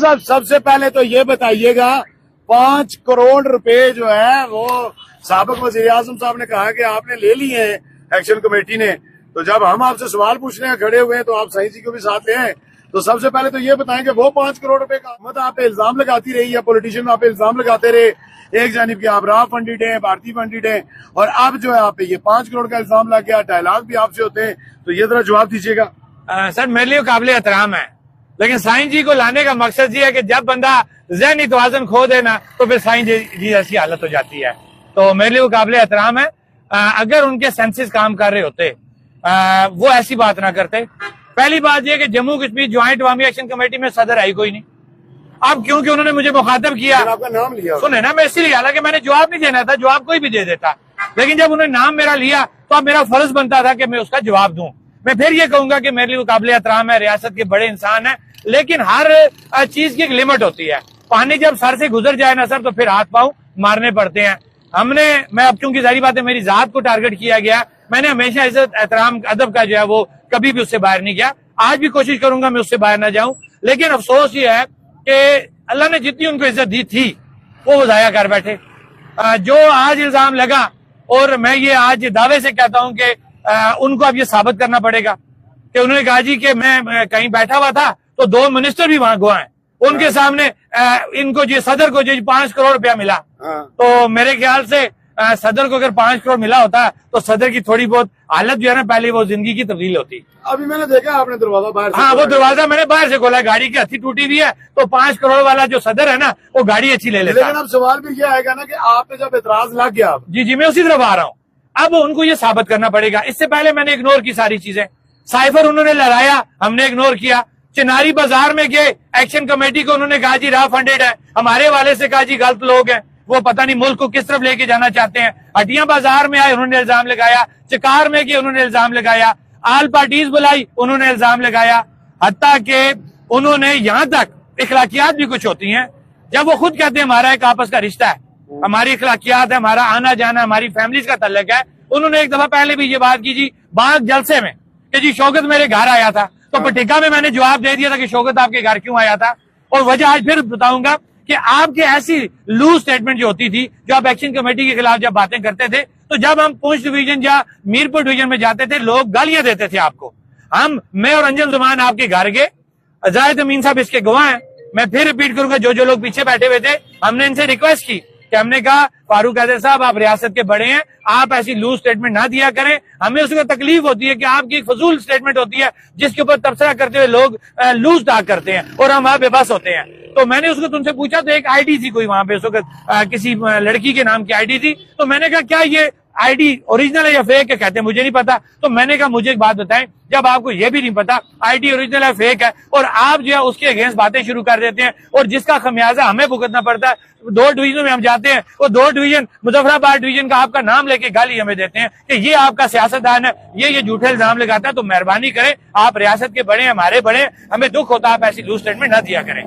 صاحب سب سے پہلے تو یہ بتائیے گا 5 کروڑ روپے جو ہے وہ سابق وزیر اعظم صاحب نے کہا کہ آپ نے لے لیے ہیں ایکشن کمیٹی نے، تو جب ہم آپ سے سوال پوچھنے ہیں کھڑے ہوئے ہیں تو آپ سائیں جی کو بھی ساتھ لے آئیں. تو سب سے پہلے تو یہ بتائیں کہ وہ 5 کروڑ روپے کا حکومت آپ پہ الزام لگاتی رہی ہے، پولیٹیشین آپ پہ الزام لگاتے رہے ایک جانب کے آپ راہ فنڈیڈ ہیں، بھارتی فنڈیڈ ہیں، اور اب جو ہے آپ پہ یہ 5 کروڑ کا الزام لگ گیا، ڈائلاگ بھی آپ سے ہوتے ہیں، تو یہ ذرا جواب دیجیے گا. سر میرے لیے قابل احترام ہے، لیکن سائیں جی کو لانے کا مقصد یہ ہے کہ جب بندہ ذہنی توازن کھو دینا تو پھر سائیں جی ایسی حالت ہو جاتی ہے. تو میرے لیے وہ قابل احترام ہے. اگر ان کے سینسز کام کر رہے ہوتے وہ ایسی بات نہ کرتے. پہلی بات یہ کہ جموں کشمیر جوائنٹ عوامی ایکشن کمیٹی میں صدر آئی کوئی نہیں. اب کیونکہ انہوں نے مجھے مخاطب کیا، آپ کا نام لیا سنے نا، میں اسی لیے، حالانکہ میں نے جواب نہیں دینا تھا، جواب کوئی بھی دے دیتا، لیکن جب انہوں نے نام میرا لیا تو اب میرا فرض بنتا تھا کہ میں اس کا جواب دوں. میں پھر یہ کہوں گا کہ میرے لیے وہ قابل احترام ہے، ریاست کے بڑے انسان ہیں، لیکن ہر چیز کی ایک لمٹ ہوتی ہے. پانی جب سر سے گزر جائے نا سر تو پھر ہاتھ پاؤں مارنے پڑتے ہیں. میں اب چونکہ ظاہری بات ہے میری ذات کو ٹارگٹ کیا گیا، میں نے ہمیشہ عزت احترام ادب کا جو ہے وہ کبھی بھی اس سے باہر نہیں گیا. آج بھی کوشش کروں گا میں اس سے باہر نہ جاؤں، لیکن افسوس یہ ہے کہ اللہ نے جتنی ان کو عزت دی تھی وہ ضائع کر بیٹھے. جو آج الزام لگا، اور میں یہ آج دعوے سے کہتا ہوں کہ ان کو اب یہ ثابت کرنا پڑے گا کہ انہوں نے کہا جی کہ میں کہیں بیٹھا ہوا تھا تو 2 منسٹر بھی وہاں گواہ ہیں، ان کے سامنے ان کو جی صدر کو جی 5 کروڑ روپیہ ملا. تو میرے خیال سے صدر کو اگر 5 کروڑ ملا ہوتا تو صدر کی تھوڑی بہت حالت جو ہے نا پہلے وہ زندگی کی تبدیل ہوتی. ابھی میں نے دیکھا آپ نے دروازہ باہر سے، ہاں وہ دروازہ میں نے باہر سے کھولا، گاڑی کی ہتھی ٹوٹی ہوئی ہے، تو 5 کروڑ والا جو صدر ہے نا وہ گاڑی اچھی لے لیتا. لیکن اب سوال بھی یہ آئے گا نا کہ آپ پہ جب اعتراض لگ گیا، جی میں اسی طرف آ رہا ہوں. اب ان کو یہ ثابت کرنا پڑے گا. اس سے پہلے میں نے اگنور کی ساری چیزیں. سائفر انہوں نے لہرایا، ہم نے اگنور کیا. چناری بازار میں گئے، ایکشن کمیٹی کو انہوں نے کہا جی راہ فنڈیڈ ہے، ہمارے والے سے کہا جی غلط لوگ ہیں، وہ پتہ نہیں ملک کو کس طرف لے کے جانا چاہتے ہیں. ہٹیاں بازار میں آئے، انہوں نے الزام لگایا. چکار میں گئے، انہوں نے الزام لگایا. آل پارٹیز بلائی، انہوں نے الزام لگایا. حتیٰ کہ انہوں نے یہاں تک اخلاقیات بھی کچھ ہوتی ہیں، جب وہ خود کہتے ہیں ہمارا ایک آپس کا رشتہ ہے، ہماری اخلاقیات ہے، ہمارا آنا جانا ہماری فیملیز کا تعلق ہے. انہوں نے ایک دفعہ پہلے بھی یہ بات کی جی باغ جلسے میں کہ جی شوکت میرے گھر آیا تھا، تو پٹیکا میں نے جواب دے دیا تھا کہ شوکت آپ کے گھر کیوں آیا تھا. اور وجہ آج پھر بتاؤں گا کہ آپ کے ایسی لوز سٹیٹمنٹ جو ہوتی تھی، جو آپ ایکشن کمیٹی کے خلاف جب باتیں کرتے تھے، تو جب ہم پونچھ ڈویژن یا میرپور ڈویژن میں جاتے تھے لوگ گالیاں دیتے تھے آپ کو. میں اور انجل زمان آپ کے گھر گئے، زاہد امین صاحب اس کے گواہ ہیں. میں پھر ریپیٹ کروں گا، جو لوگ پیچھے بیٹھے ہوئے تھے، ہم نے ان سے ریکویسٹ کی کہ ہم نے کہا فاروق حیدر صاحب آپ ریاست کے بڑے ہیں، آپ ایسی لوز سٹیٹمنٹ نہ دیا کریں. ہمیں اس کو تکلیف ہوتی ہے کہ آپ کی ایک فضول سٹیٹمنٹ ہوتی ہے جس کے اوپر تبصرہ کرتے ہوئے لوگ لوز ٹاک کرتے ہیں اور ہم وہاں بے بس ہوتے ہیں. تو میں نے اس کو تم سے پوچھا تو ایک آئی ڈی تھی کوئی وہاں پہ اس وقت کسی لڑکی کے نام کی آئی ڈی تھی. تو میں نے کہا کیا یہ آئی ڈی اوریجنل ہے یا فیک ہے؟ کہتے ہیں مجھے نہیں پتا. تو میں نے کہا مجھے ایک بات بتائیں، جب آپ کو یہ بھی نہیں پتا آئی ڈی اوریجنل ہے فیک ہے اور آپ جو ہے اس کے اگینسٹ باتیں شروع کر دیتے ہیں اور جس کا خمیازہ ہمیں بھگتنا پڑتا ہے. 2 ڈویژنوں میں ہم جاتے ہیں، وہ 2 ڈویژن مظفر آباد ڈویژن کا آپ کا نام لے کے گالی ہمیں دیتے ہیں کہ یہ آپ کا سیاستدان ہے، یہ جھوٹے الزام لگاتا ہے. تو مہربانی کریں، آپ ریاست کے بڑے ہیں، ہمارے بڑے ہیں، ہمیں دکھ ہوتا ہے آپ ایسی لوز سٹیٹمنٹ نہ دیا کریں.